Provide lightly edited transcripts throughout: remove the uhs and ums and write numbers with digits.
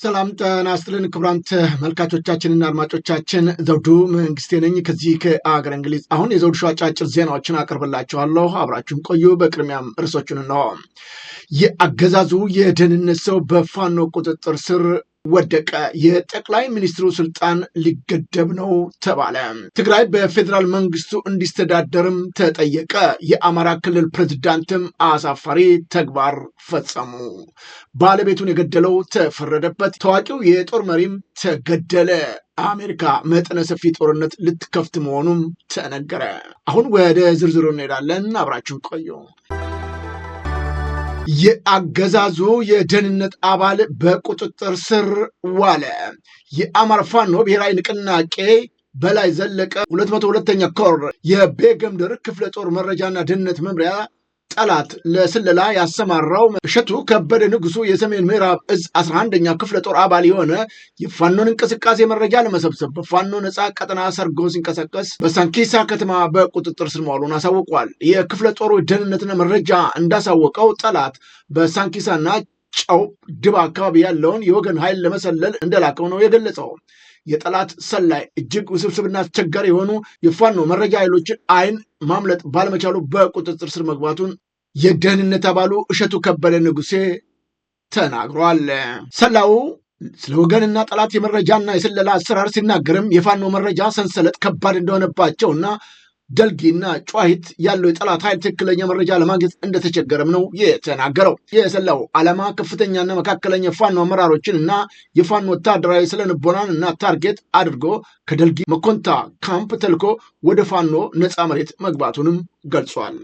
ሰላም ጤና ይስጥልን ክቡራን ተመልካቾቻችንና አድማጮቻችን ዘውዱ መንግስቴ ነኝ ከዚህ ከአገረ እንግሊዝ። አሁን የዘውዱ ሾው አጫጭር ዜናዎችን አቀርብላችኋለሁ፣ አብራችሁን ቆዩ። በቅድሚያም ርዕሶቹን ነው። የአገዛዙ የደህንነት ሰው በፋኖ ቁጥጥር ስር ወደቀ። የጠቅላይ ሚኒስትሩ ስልጣን ሊገደብ ነው ተባለ። ትግራይ በፌዴራል መንግስቱ እንዲስተዳደርም ተጠየቀ። የአማራ ክልል ፕሬዝዳንትም አሳፋሪ ተግባር ፈጸሙ። ባለቤቱን የገደለው ተፈረደበት። ታዋቂው የጦር መሪም ተገደለ። አሜሪካ መጠነ ሰፊ ጦርነት ልትከፍት መሆኑም ተነገረ። አሁን ወደ ዝርዝሩ እንሄዳለን፣ አብራችሁን ቆዩ። የአገዛዙ የደህንነት አባል በቁጥጥር ስር ዋለ። የአማራ ፋኖ ብሔራዊ ንቅናቄ በላይ ዘለቀ 202ኛ ኮር የቤገምድር ክፍለ ጦር መረጃና ደህንነት መምሪያ ጠላት ለስለላ ያሰማራው እሸቱ ከበደ ንጉሱ የሰሜን ምዕራብ እዝ 11ኛ ክፍለ ጦር አባል የሆነ የፋኖን እንቅስቃሴ መረጃ ለመሰብሰብ በፋኖ ነፃ ቀጠና ሰርጎ ሲንቀሳቀስ በሳንኪሳ ከተማ በቁጥጥር ስር መዋሉን አሳውቋል። የክፍለ ጦሩ ደህንነትና መረጃ እንዳሳወቀው ጠላት በሳንኪሳና ጨው ድባ አካባቢ ያለውን የወገን ኃይል ለመሰለል እንደላከው ነው የገለጸው። የጠላት ሰላይ እጅግ ውስብስብና አስቸጋሪ የሆኑ የፋኖ መረጃ ኃይሎችን አይን ማምለጥ ባለመቻሉ በቁጥጥር ስር መግባቱን የደህንነት አባሉ እሸቱ ከበደ ንጉሴ ተናግሯል። ሰላዩ ስለ ወገንና ጠላት የመረጃና የስለላ አሰራር ሲናገርም የፋኖ መረጃ ሰንሰለት ከባድ እንደሆነባቸውና ደልጊና ጨዋሂት ያለው የጠላት ኃይል ትክክለኛ መረጃ ለማግኘት እንደተቸገረም ነው የተናገረው። የሰላው ዓላማ ከፍተኛና መካከለኛ የፋኖ አመራሮችን እና የፋኖ ወታደራዊ ስለንቦናን እና ታርጌት አድርጎ ከደልጊ መኮንታ ካምፕ ተልኮ ወደ ፋኖ ነፃ መሬት መግባቱንም ገልጿል።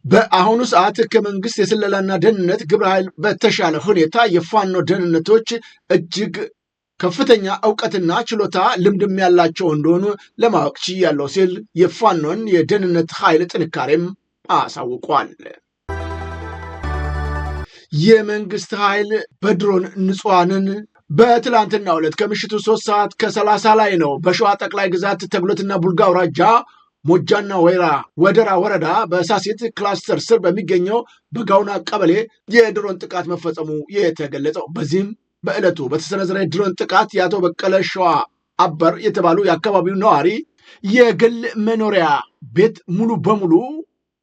በአሁኑ ሰዓት ከመንግስት የስለላና ደህንነት ግብረ ኃይል በተሻለ ሁኔታ የፋኖ ደህንነቶች እጅግ ከፍተኛ እውቀትና ችሎታ ልምድም ያላቸው እንደሆኑ ለማወቅ ችያለሁ ሲል የፋኖን የደህንነት ኃይል ጥንካሬም አሳውቋል። የመንግስት ኃይል በድሮን ንጹሐንን በትላንትናው ዕለት ከምሽቱ 3:30 ላይ ነው በሸዋ ጠቅላይ ግዛት ተጉለትና ቡልጋ አውራጃ ሞጃና ወደራ ወረዳ በሳሲት ክላስተር ስር በሚገኘው በጋውና ቀበሌ የድሮን ጥቃት መፈጸሙ የተገለጸው። በዚህም በዕለቱ በተሰነዘረ ድሮን ጥቃት የአቶ በቀለ ሸዋ አበር የተባሉ የአካባቢው ነዋሪ የግል መኖሪያ ቤት ሙሉ በሙሉ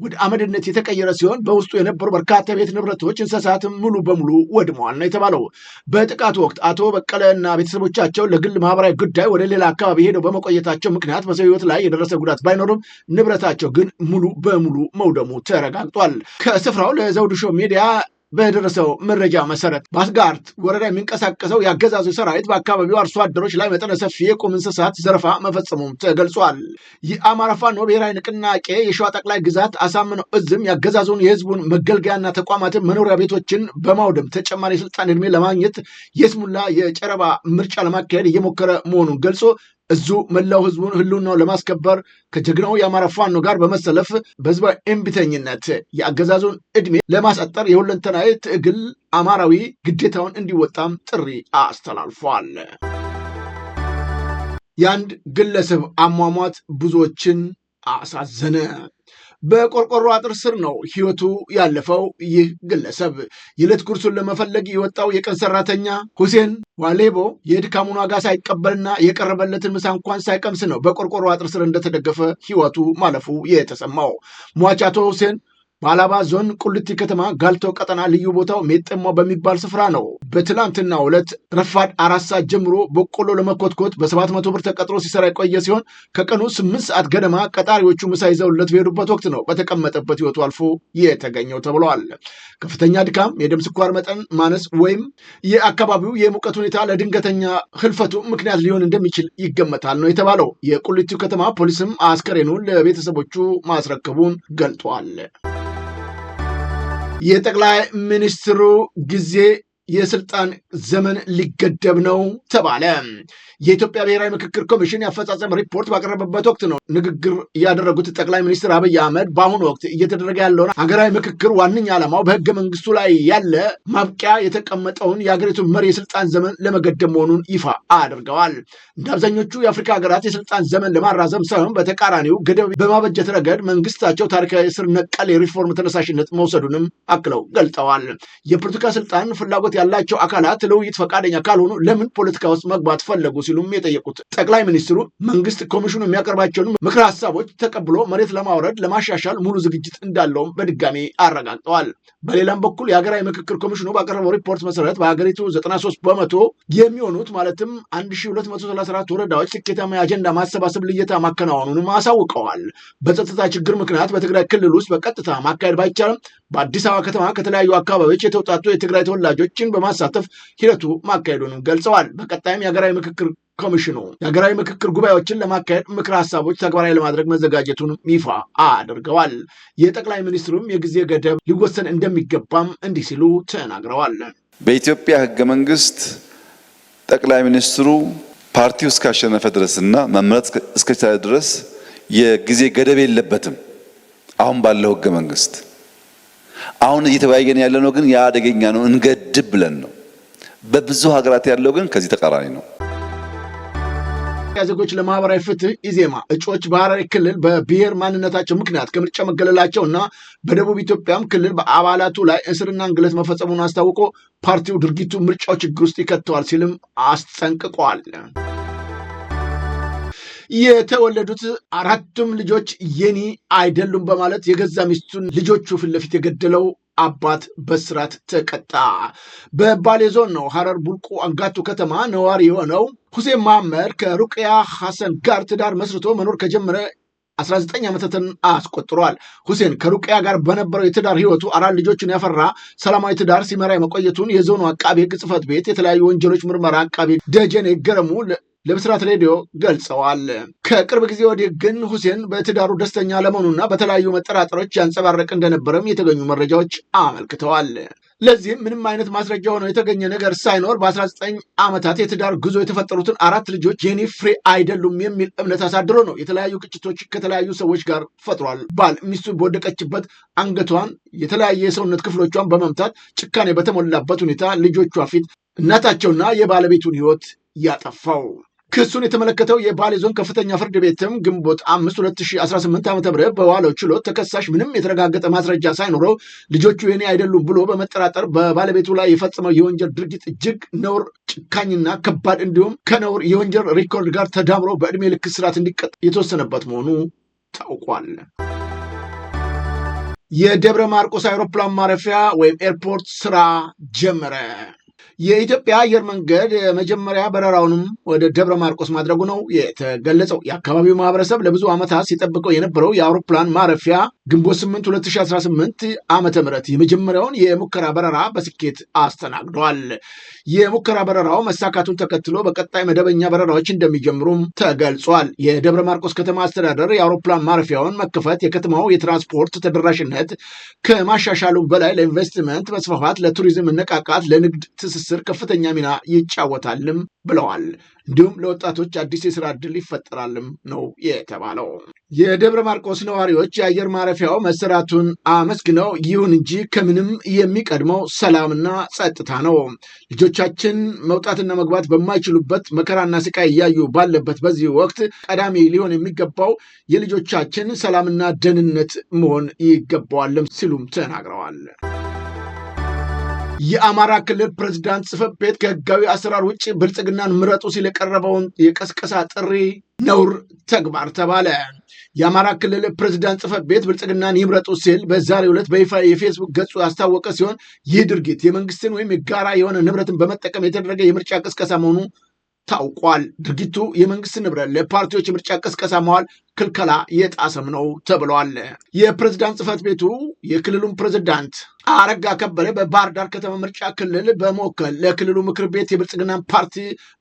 ወደ አመድነት የተቀየረ ሲሆን በውስጡ የነበሩ በርካታ ቤት ንብረቶች፣ እንስሳትም ሙሉ በሙሉ ወድመዋል ነው የተባለው። በጥቃቱ ወቅት አቶ በቀለ እና ቤተሰቦቻቸው ለግል ማህበራዊ ጉዳይ ወደ ሌላ አካባቢ ሄደው በመቆየታቸው ምክንያት በሰው ሕይወት ላይ የደረሰ ጉዳት ባይኖርም ንብረታቸው ግን ሙሉ በሙሉ መውደሙ ተረጋግጧል። ከስፍራው ለዘውዱ ሾው ሚዲያ በደረሰው መረጃ መሰረት በአስጋርት ወረዳ የሚንቀሳቀሰው የአገዛዙ ሰራዊት በአካባቢው አርሶ አደሮች ላይ መጠነ ሰፊ የቁም እንስሳት ዘረፋ መፈጸሙም ተገልጿል። የአማራ ፋኖ ብሔራዊ ንቅናቄ የሸዋ ጠቅላይ ግዛት አሳምነው እዝም የአገዛዙን የህዝቡን መገልገያና ተቋማትን መኖሪያ ቤቶችን በማውደም ተጨማሪ የስልጣን ዕድሜ ለማግኘት የስሙላ የጨረባ ምርጫ ለማካሄድ እየሞከረ መሆኑን ገልጾ እዙ መላው ህዝቡን ህልውናው ለማስከበር ከጀግናው የአማራ ፋኖ ጋር በመሰለፍ በህዝባዊ እምቢተኝነት የአገዛዙን ዕድሜ ለማሳጠር የሁለንተናዊ ትግል አማራዊ ግዴታውን እንዲወጣም ጥሪ አስተላልፏል። የአንድ ግለሰብ አሟሟት ብዙዎችን አሳዘነ። በቆርቆሮ አጥር ስር ነው ህይወቱ ያለፈው። ይህ ግለሰብ የዕለት ጉርሱን ለመፈለግ የወጣው የቀን ሰራተኛ ሁሴን ዋሌቦ የድካሙን ዋጋ ሳይቀበልና የቀረበለትን ምሳ እንኳን ሳይቀምስ ነው በቆርቆሮ አጥር ስር እንደተደገፈ ህይወቱ ማለፉ የተሰማው። ሟች አቶ ሁሴን በአላባ ዞን ቁልቲ ከተማ ጋልቶ ቀጠና ልዩ ቦታው ሜጠማ በሚባል ስፍራ ነው በትላንትና ዕለት ረፋድ 4 ሰዓት ጀምሮ በቆሎ ለመኮትኮት በ700 ብር ተቀጥሮ ሲሰራ የቆየ ሲሆን ከቀኑ 8 ሰዓት ገደማ ቀጣሪዎቹ ምሳ ይዘውለት በሄዱበት ወቅት ነው በተቀመጠበት ህይወቱ አልፎ የተገኘው ተብሏል። ከፍተኛ ድካም፣ የደም ስኳር መጠን ማነስ ወይም የአካባቢው የሙቀት ሁኔታ ለድንገተኛ ህልፈቱ ምክንያት ሊሆን እንደሚችል ይገመታል ነው የተባለው። የቁልቲው ከተማ ፖሊስም አስከሬኑን ለቤተሰቦቹ ማስረከቡን ገልጧል። የጠቅላይ ሚኒስትሩ ጊዜ የስልጣን ዘመን ሊገደብ ነው ተባለ። የኢትዮጵያ ብሔራዊ ምክክር ኮሚሽን የአፈጻጸም ሪፖርት ባቀረበበት ወቅት ነው ንግግር ያደረጉት ጠቅላይ ሚኒስትር አብይ አህመድ በአሁኑ ወቅት እየተደረገ ያለውን ሀገራዊ ምክክር ዋነኛ ዓላማው በህገ መንግስቱ ላይ ያለ ማብቂያ የተቀመጠውን የሀገሪቱን መሪ የስልጣን ዘመን ለመገደብ መሆኑን ይፋ አድርገዋል። እንደ አብዛኞቹ የአፍሪካ ሀገራት የስልጣን ዘመን ለማራዘም ሳይሆን በተቃራኒው ገደብ በማበጀት ረገድ መንግስታቸው ታሪካዊ ስር ነቀል የሪፎርም ተነሳሽነት መውሰዱንም አክለው ገልጠዋል። የፖለቲካ ስልጣን ፍላጎት ያላቸው አካላት ለውይይት ፈቃደኛ ካልሆኑ ለምን ፖለቲካ ውስጥ መግባት ፈለጉ ሲሉም የጠየቁት ጠቅላይ ሚኒስትሩ መንግስት ኮሚሽኑ የሚያቀርባቸውን ምክረ ሀሳቦች ተቀብሎ መሬት ለማውረድ ለማሻሻል ሙሉ ዝግጅት እንዳለውም በድጋሚ አረጋግጠዋል። በሌላም በኩል የሀገራዊ ምክክር ኮሚሽኑ ባቀረበው ሪፖርት መሰረት በሀገሪቱ 93% የሚሆኑት ማለትም 1234 ወረዳዎች ስኬታማ የአጀንዳ ማሰባሰብ ልየታ ማከናወኑንም አሳውቀዋል። በጸጥታ ችግር ምክንያት በትግራይ ክልል ውስጥ በቀጥታ ማካሄድ ባይቻልም በአዲስ አበባ ከተማ ከተለያዩ አካባቢዎች የተውጣጡ የትግራይ ተወላጆችን በማሳተፍ ሂደቱ ማካሄዱንም ገልጸዋል። በቀጣይም የሀገራዊ ምክክር ኮሚሽኑ የሀገራዊ ምክክር ጉባኤዎችን ለማካሄድ ምክረ ሀሳቦች ተግባራዊ ለማድረግ መዘጋጀቱን ይፋ አድርገዋል። የጠቅላይ ሚኒስትሩም የጊዜ ገደብ ሊወሰን እንደሚገባም እንዲህ ሲሉ ተናግረዋል። በኢትዮጵያ ህገ መንግስት ጠቅላይ ሚኒስትሩ ፓርቲው እስካሸነፈ ድረስና መምረጥ እስከቻለ ድረስ የጊዜ ገደብ የለበትም። አሁን ባለው ህገ መንግስት አሁን እየተወያየን ያለነው ግን ያ አደገኛ ነው፣ እንገድብ ብለን ነው። በብዙ ሀገራት ያለው ግን ከዚህ ተቃራኒ ነው። ዜጎች ለማህበራዊ ፍትህ ኢዜማ እጩዎች በሐረሪ ክልል በብሔር ማንነታቸው ምክንያት ከምርጫ መገለላቸውና በደቡብ ኢትዮጵያም ክልል በአባላቱ ላይ እስርና እንግልት መፈጸሙን አስታውቆ ፓርቲው ድርጊቱ ምርጫው ችግር ውስጥ ይከተዋል ሲልም አስጠንቅቋል። የተወለዱት አራቱም ልጆች የኔ አይደሉም በማለት የገዛ ሚስቱን ልጆቹ ፊት ለፊት የገደለው አባት በስራት ተቀጣ። በባሌ ዞን ነው ሐረር ቡልቁ አንጋቱ ከተማ ነዋሪ የሆነው ሁሴን መሐመድ ከሩቅያ ሐሰን ጋር ትዳር መስርቶ መኖር ከጀመረ 19 ዓመታትን አስቆጥሯል። ሁሴን ከሩቅያ ጋር በነበረው የትዳር ህይወቱ 4 ልጆችን ያፈራ ሰላማዊ ትዳር ሲመራ የመቆየቱን የዞኑ አቃቤ ሕግ ጽሕፈት ቤት የተለያዩ ወንጀሎች ምርመራ አቃቤ ደጀኔ ገረሙ ለብስራት ሬዲዮ ገልጸዋል። ከቅርብ ጊዜ ወዲህ ግን ሁሴን በትዳሩ ደስተኛ ለመሆኑና በተለያዩ መጠራጠሮች ያንጸባረቅ እንደነበረም የተገኙ መረጃዎች አመልክተዋል። ለዚህም ምንም አይነት ማስረጃ ሆነው የተገኘ ነገር ሳይኖር በ19 ዓመታት የትዳር ጉዞ የተፈጠሩትን 4 ልጆች የኔ ፍሬ አይደሉም የሚል እምነት አሳድሮ ነው የተለያዩ ግጭቶች ከተለያዩ ሰዎች ጋር ፈጥሯል። ባል ሚስቱ በወደቀችበት አንገቷን የተለያየ የሰውነት ክፍሎቿን በመምታት ጭካኔ በተሞላበት ሁኔታ ልጆቿ ፊት እናታቸውና የባለቤቱን ህይወት ያጠፋው። ክሱን የተመለከተው የባሌ ዞን ከፍተኛ ፍርድ ቤትም ግንቦት 5 2018 ዓ.ም በዋለው ችሎት ተከሳሽ ምንም የተረጋገጠ ማስረጃ ሳይኖረው ልጆቹ የኔ አይደሉም ብሎ በመጠራጠር በባለቤቱ ላይ የፈጸመው የወንጀል ድርጊት እጅግ ነውር፣ ጭካኝና ከባድ እንዲሁም ከነውር የወንጀል ሪኮርድ ጋር ተዳምሮ በዕድሜ ልክ እስራት እንዲቀጥ የተወሰነበት መሆኑ ታውቋል። የደብረ ማርቆስ አውሮፕላን ማረፊያ ወይም ኤርፖርት ስራ ጀመረ። የኢትዮጵያ አየር መንገድ የመጀመሪያ በረራውንም ወደ ደብረ ማርቆስ ማድረጉ ነው የተገለጸው። የአካባቢው ማህበረሰብ ለብዙ ዓመታት ሲጠብቀው የነበረው የአውሮፕላን ማረፊያ ግንቦት 8 2018 ዓመተ ምህረት የመጀመሪያውን የሙከራ በረራ በስኬት አስተናግዷል። የሙከራ በረራው መሳካቱን ተከትሎ በቀጣይ መደበኛ በረራዎች እንደሚጀምሩም ተገልጿል። የደብረ ማርቆስ ከተማ አስተዳደር የአውሮፕላን ማረፊያውን መከፈት የከተማው የትራንስፖርት ተደራሽነት ከማሻሻሉ በላይ ለኢንቨስትመንት መስፋፋት፣ ለቱሪዝም መነቃቃት፣ ለንግድ ትስስር ከፍተኛ ሚና ይጫወታልም ብለዋል። እንዲሁም ለወጣቶች አዲስ የስራ ዕድል ይፈጠራልም ነው የተባለው። የደብረ ማርቆስ ነዋሪዎች የአየር ማረፊያው መሰራቱን አመስግነው ይሁን እንጂ ከምንም የሚቀድመው ሰላምና ጸጥታ ነው። ልጆቻችን መውጣትና መግባት በማይችሉበት መከራና ስቃይ እያዩ ባለበት በዚህ ወቅት ቀዳሚ ሊሆን የሚገባው የልጆቻችን ሰላምና ደህንነት መሆን ይገባዋልም ሲሉም ተናግረዋል። የአማራ ክልል ፕሬዝዳንት ጽሕፈት ቤት ከህጋዊ አሰራር ውጭ ብልጽግናን ምረጡ ሲል የቀረበውን የቀስቀሳ ጥሪ ነውር ተግባር ተባለ። የአማራ ክልል ፕሬዝዳንት ጽሕፈት ቤት ብልጽግናን ይምረጡ ሲል በዛሬው ዕለት በይፋ የፌስቡክ ገጹ ያስታወቀ ሲሆን ይህ ድርጊት የመንግስትን ወይም የጋራ የሆነ ንብረትን በመጠቀም የተደረገ የምርጫ ቅስቀሳ መሆኑ ታውቋል። ድርጊቱ የመንግስት ንብረት ለፓርቲዎች የምርጫ ቅስቀሳ መዋል ክልከላ የጣሰም ነው ተብሏል። የፕሬዝዳንት ጽሕፈት ቤቱ የክልሉን ፕሬዝዳንት አረጋ ከበደ በባህር ዳር ከተማ ምርጫ ክልል በመወከል ለክልሉ ምክር ቤት የብልጽግናን ፓርቲ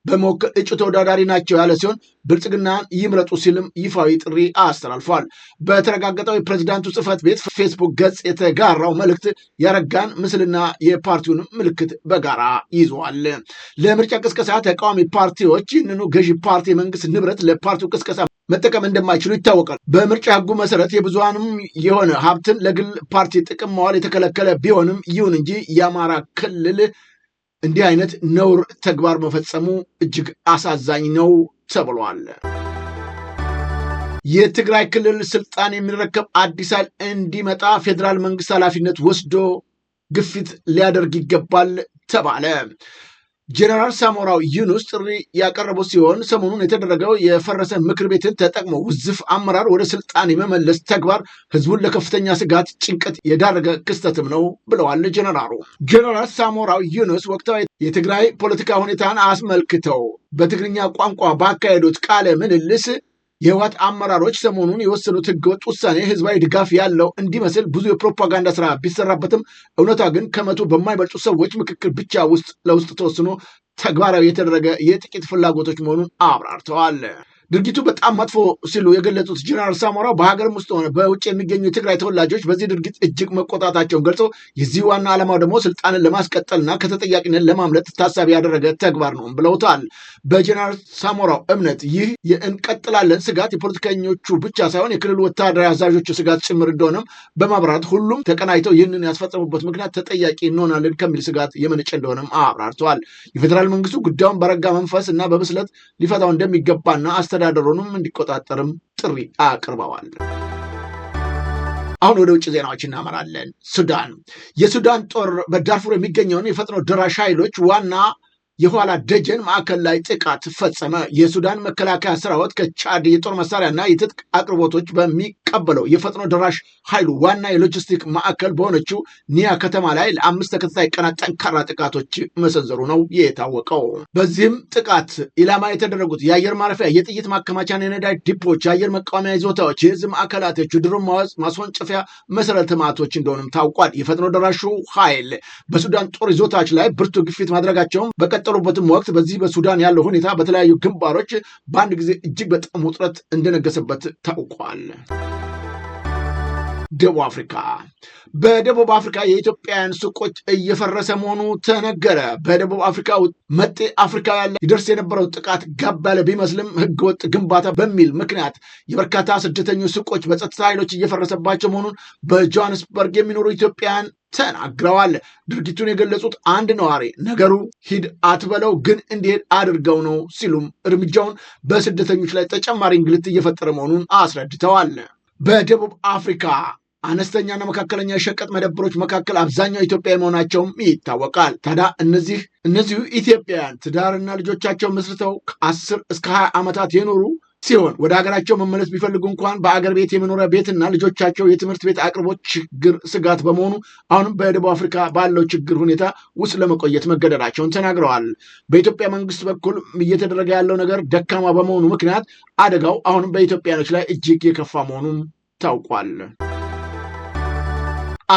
በመወከል እጩ ተወዳዳሪ ናቸው ያለ ሲሆን ብልጽግናን ይምረጡ ሲልም ይፋዊ ጥሪ አስተላልፏል። በተረጋገጠው የፕሬዝዳንቱ ጽሕፈት ቤት ፌስቡክ ገጽ የተጋራው መልእክት ያረጋን ምስልና የፓርቲውን ምልክት በጋራ ይዟል። ለምርጫ ቅስቀሳ ተቃዋሚ ፓርቲዎች ይህንኑ ገዢ ፓርቲ የመንግስት ንብረት ለፓርቲው ቅስቀሳ መጠቀም እንደማይችሉ ይታወቃል። በምርጫ ህጉ መሰረት የብዙሃንም የሆነ ሀብትን ለግል ፓርቲ ጥቅም መዋል የተከለከለ ቢሆንም ይሁን እንጂ የአማራ ክልል እንዲህ አይነት ነውር ተግባር መፈጸሙ እጅግ አሳዛኝ ነው ተብሏል። የትግራይ ክልል ስልጣን የሚረከብ አዲስ ኃይል እንዲመጣ ፌዴራል መንግስት ኃላፊነት ወስዶ ግፊት ሊያደርግ ይገባል ተባለ። ጀነራል ሳሞራው ዩኑስ ጥሪ ያቀረቡ ሲሆን ሰሞኑን የተደረገው የፈረሰ ምክር ቤትን ተጠቅሞ ውዝፍ አመራር ወደ ስልጣን የመመለስ ተግባር ህዝቡን ለከፍተኛ ስጋት፣ ጭንቀት የዳረገ ክስተትም ነው ብለዋል ጀነራሉ። ጀነራል ሳሞራው ዩኑስ ወቅታዊ የትግራይ ፖለቲካ ሁኔታን አስመልክተው በትግርኛ ቋንቋ ባካሄዱት ቃለ ምልልስ የህወሓት አመራሮች ሰሞኑን የወሰኑት ህገወጥ ውሳኔ ህዝባዊ ድጋፍ ያለው እንዲመስል ብዙ የፕሮፓጋንዳ ስራ ቢሰራበትም እውነታ ግን ከመቶ በማይበልጡ ሰዎች ምክክር ብቻ ውስጥ ለውስጥ ተወስኖ ተግባራዊ የተደረገ የጥቂት ፍላጎቶች መሆኑን አብራርተዋል። ድርጊቱ በጣም መጥፎ ሲሉ የገለጹት ጀነራል ሳሞራው በሀገርም ውስጥ ሆነ በውጭ የሚገኙ የትግራይ ተወላጆች በዚህ ድርጊት እጅግ መቆጣታቸውን ገልጸው የዚህ ዋና ዓላማው ደግሞ ስልጣንን ለማስቀጠልና ከተጠያቂነት ለማምለጥ ታሳቢ ያደረገ ተግባር ነው ብለውታል። በጀነራል ሳሞራው እምነት ይህ የእንቀጥላለን ስጋት የፖለቲከኞቹ ብቻ ሳይሆን የክልሉ ወታደራዊ አዛዦቹ ስጋት ጭምር እንደሆነም በማብራራት ሁሉም ተቀናይተው ይህንን ያስፈጸሙበት ምክንያት ተጠያቂ እንሆናለን ከሚል ስጋት የመነጨ እንደሆነም አብራርተዋል። የፌዴራል መንግስቱ ጉዳዩን በረጋ መንፈስ እና በብስለት ሊፈታው እንደሚገባና አስተዳደሩንም እንዲቆጣጠርም ጥሪ አቅርበዋል። አሁን ወደ ውጭ ዜናዎች እናመራለን። ሱዳን የሱዳን ጦር በዳርፉር የሚገኘውን የፈጥኖ ደራሽ ኃይሎች ዋና የኋላ ደጀን ማዕከል ላይ ጥቃት ፈጸመ። የሱዳን መከላከያ ሰራዊት ከቻድ የጦር መሳሪያና የትጥቅ አቅርቦቶች በሚቀበለው የፈጥኖ ደራሽ ኃይሉ ዋና የሎጂስቲክ ማዕከል በሆነችው ኒያ ከተማ ላይ ለ5 ተከታታይ ቀናት ጠንካራ ጥቃቶች መሰንዘሩ ነው የታወቀው። በዚህም ጥቃት ኢላማ የተደረጉት የአየር ማረፊያ፣ የጥይት ማከማቻና የነዳጅ ዲፖች፣ የአየር መቃወሚያ ይዞታዎች፣ የህዝብ ማዕከላቶች፣ ድሮን ማስወንጨፊያ መሰረተ ልማቶች እንደሆኑም ታውቋል። የፈጥኖ ደራሹ ኃይል በሱዳን ጦር ይዞታዎች ላይ ብርቱ ግፊት ማድረጋቸውን በቀጠሉበትም ወቅት በዚህ በሱዳን ያለው ሁኔታ በተለያዩ ግንባሮች በአንድ ጊዜ እጅግ በጣም ውጥረት እንደነገሰበት ታውቋል። ደቡብ አፍሪካ በደቡብ አፍሪካ የኢትዮጵያውያን ሱቆች እየፈረሰ መሆኑ ተነገረ። በደቡብ አፍሪካ መጤ አፍሪካ ያለ ይደርስ የነበረው ጥቃት ጋብ ያለ ቢመስልም ህገወጥ ግንባታ በሚል ምክንያት የበርካታ ስደተኞች ሱቆች በጸጥታ ኃይሎች እየፈረሰባቸው መሆኑን በጆሃንስበርግ የሚኖሩ ኢትዮጵያውያን ተናግረዋል። ድርጊቱን የገለጹት አንድ ነዋሪ ነገሩ ሂድ አትበለው ግን እንዲሄድ አድርገው ነው ሲሉም እርምጃውን በስደተኞች ላይ ተጨማሪ እንግልት እየፈጠረ መሆኑን አስረድተዋል። በደቡብ አፍሪካ አነስተኛና መካከለኛ የሸቀጥ መደብሮች መካከል አብዛኛው ኢትዮጵያዊ መሆናቸውም ይታወቃል። ታዲያ እነዚሁ ኢትዮጵያውያን ትዳርና ልጆቻቸው መስርተው ከ10 እስከ 20 ዓመታት የኖሩ ሲሆን ወደ ሀገራቸው መመለስ ቢፈልጉ እንኳን በአገር ቤት የመኖሪያ ቤትና ልጆቻቸው የትምህርት ቤት አቅርቦት ችግር ስጋት በመሆኑ አሁንም በደቡብ አፍሪካ ባለው ችግር ሁኔታ ውስጥ ለመቆየት መገደዳቸውን ተናግረዋል። በኢትዮጵያ መንግስት በኩል እየተደረገ ያለው ነገር ደካማ በመሆኑ ምክንያት አደጋው አሁንም በኢትዮጵያኖች ላይ እጅግ የከፋ መሆኑን ታውቋል።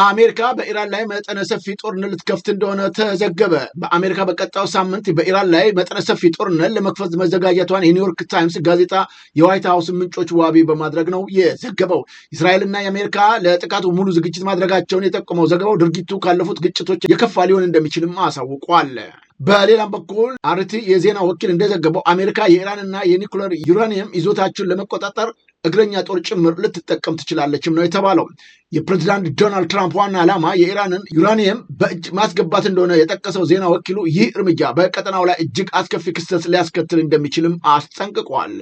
አሜሪካ በኢራን ላይ መጠነ ሰፊ ጦርነት ልትከፍት እንደሆነ ተዘገበ። በአሜሪካ በቀጣዩ ሳምንት በኢራን ላይ መጠነ ሰፊ ጦርነት ለመክፈት መዘጋጀቷን የኒውዮርክ ታይምስ ጋዜጣ የዋይት ሀውስ ምንጮች ዋቢ በማድረግ ነው የዘገበው። እስራኤልና የአሜሪካ ለጥቃቱ ሙሉ ዝግጅት ማድረጋቸውን የጠቆመው ዘገባው ድርጊቱ ካለፉት ግጭቶች የከፋ ሊሆን እንደሚችልም አሳውቋል። በሌላም በኩል አርቲ የዜና ወኪል እንደዘገበው አሜሪካ የኢራንና የኒኩለር ዩራኒየም ይዞታቸውን ለመቆጣጠር እግረኛ ጦር ጭምር ልትጠቀም ትችላለችም ነው የተባለው። የፕሬዚዳንት ዶናልድ ትራምፕ ዋና ዓላማ የኢራንን ዩራኒየም በእጅ ማስገባት እንደሆነ የጠቀሰው ዜና ወኪሉ ይህ እርምጃ በቀጠናው ላይ እጅግ አስከፊ ክስተት ሊያስከትል እንደሚችልም አስጠንቅቋል።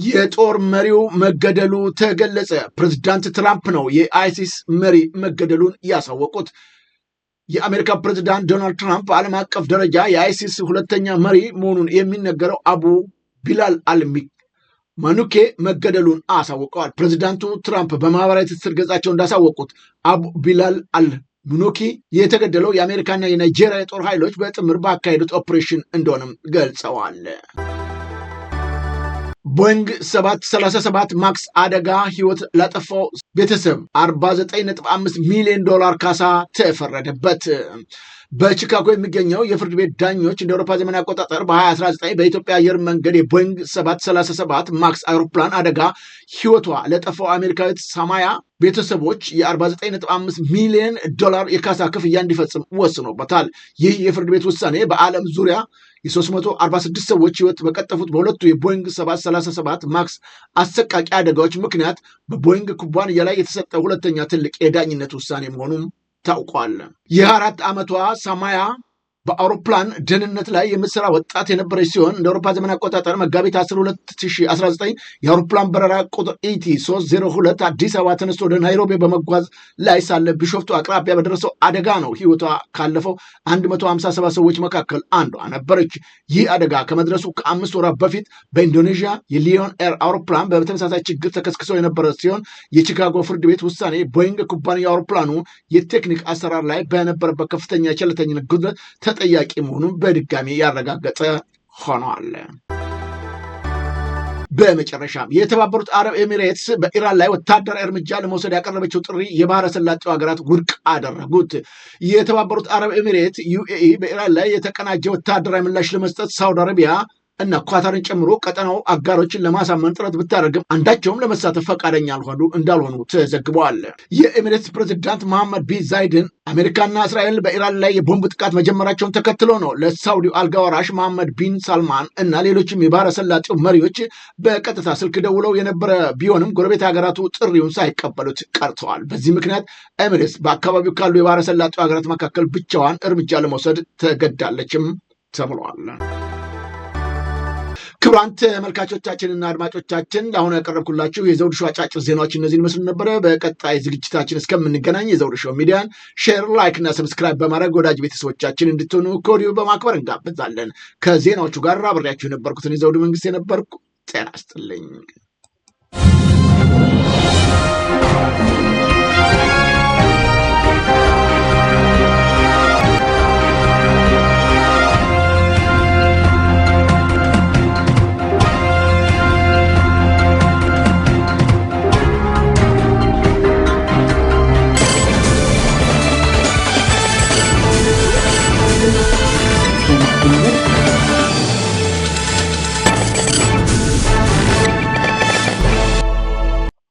የጦር መሪው መገደሉ ተገለጸ። ፕሬዚዳንት ትራምፕ ነው የአይሲስ መሪ መገደሉን ያሳወቁት። የአሜሪካ ፕሬዚዳንት ዶናልድ ትራምፕ በዓለም አቀፍ ደረጃ የአይሲስ ሁለተኛ መሪ መሆኑን የሚነገረው አቡ ቢላል ማኑኬ መገደሉን አሳውቀዋል። ፕሬዚዳንቱ ትራምፕ በማህበራዊ ትስስር ገጻቸው እንዳሳወቁት አቡ ቢላል አልሙኖኪ የተገደለው የአሜሪካና የናይጄሪያ የጦር ኃይሎች በጥምር ባካሄዱት ኦፕሬሽን እንደሆነም ገልጸዋል። ቦይንግ 737 ማክስ አደጋ ህይወት ላጠፋው ቤተሰብ $49.5 ሚሊዮን ካሳ ተፈረደበት። በቺካጎ የሚገኘው የፍርድ ቤት ዳኞች እንደ አውሮፓ ዘመን አቆጣጠር በ2019 በኢትዮጵያ አየር መንገድ የቦይንግ 737 ማክስ አውሮፕላን አደጋ ህይወቷ ለጠፋው አሜሪካዊት ሳማያ ቤተሰቦች የ$49.5 ሚሊዮን የካሳ ክፍያ እንዲፈጽም ወስኖበታል። ይህ የፍርድ ቤት ውሳኔ በዓለም ዙሪያ የ346 ሰዎች ህይወት በቀጠፉት በሁለቱ የቦይንግ 737 ማክስ አሰቃቂ አደጋዎች ምክንያት በቦይንግ ኩባንያ ላይ የተሰጠ ሁለተኛ ትልቅ የዳኝነት ውሳኔ መሆኑም ታውቋል። የ4 ዓመቷ ሳማያ በአውሮፕላን ደህንነት ላይ የምትሰራ ወጣት የነበረች ሲሆን እንደ አውሮፓ ዘመን አቆጣጠር መጋቢት 12 2019 የአውሮፕላን በረራ ቁጥር ኢቲ 302 አዲስ አበባ ተነስቶ ወደ ናይሮቢ በመጓዝ ላይ ሳለ ቢሾፍቱ አቅራቢያ በደረሰው አደጋ ነው ህይወቷ ካለፈው 157 ሰዎች መካከል አንዷ ነበረች። ይህ አደጋ ከመድረሱ ከ5 ወራት በፊት በኢንዶኔዥያ የሊዮን ኤር አውሮፕላን በተመሳሳይ ችግር ተከስክሶ የነበረ ሲሆን የቺካጎ ፍርድ ቤት ውሳኔ ቦይንግ ኩባንያ አውሮፕላኑ የቴክኒክ አሰራር ላይ በነበረበት ከፍተኛ የቸልተኝነት ጉድለት ተጠያቂ መሆኑን በድጋሚ ያረጋገጠ ሆኗል። በመጨረሻም የተባበሩት አረብ ኤሚሬትስ በኢራን ላይ ወታደራዊ እርምጃ ለመውሰድ ያቀረበችው ጥሪ የባህረ ሰላጤው ሀገራት ውድቅ አደረጉት። የተባበሩት አረብ ኤሚሬት ዩኤኢ በኢራን ላይ የተቀናጀ ወታደራዊ ምላሽ ለመስጠት ሳውዲ አረቢያ እና ኳታርን ጨምሮ ቀጠናው አጋሮችን ለማሳመን ጥረት ብታደርግም አንዳቸውም ለመሳተፍ ፈቃደኛ እንዳልሆኑ ተዘግበዋል። የኤሚሬትስ ፕሬዝዳንት መሐመድ ቢን ዛይድን አሜሪካና እስራኤል በኢራን ላይ የቦምብ ጥቃት መጀመራቸውን ተከትሎ ነው ለሳውዲው አልጋ ወራሽ መሐመድ ቢን ሳልማን እና ሌሎችም የባህረ ሰላጤው መሪዎች በቀጥታ ስልክ ደውለው የነበረ ቢሆንም ጎረቤት ሀገራቱ ጥሪውን ሳይቀበሉት ቀርተዋል። በዚህ ምክንያት ኤሚሬትስ በአካባቢው ካሉ የባህረ ሰላጤው ሀገራት መካከል ብቻዋን እርምጃ ለመውሰድ ተገዳለችም ተብሏል። ክቡራን ተመልካቾቻችንና አድማጮቻችን ለአሁኑ ያቀረብኩላችሁ የዘውዱ ሾው አጫጭር ዜናዎች እነዚህን መስሉ ነበረ። በቀጣይ ዝግጅታችን እስከምንገናኝ የዘውዱ ሾው ሚዲያን ሼር፣ ላይክ እና ሰብስክራይብ በማድረግ ወዳጅ ቤተሰቦቻችን እንድትሆኑ ከወዲሁ በማክበር እንጋብዛለን። ከዜናዎቹ ጋር አብሬያችሁ የነበርኩትን የዘውዱ መንግስት የነበርኩ ጤና ይስጥልኝ።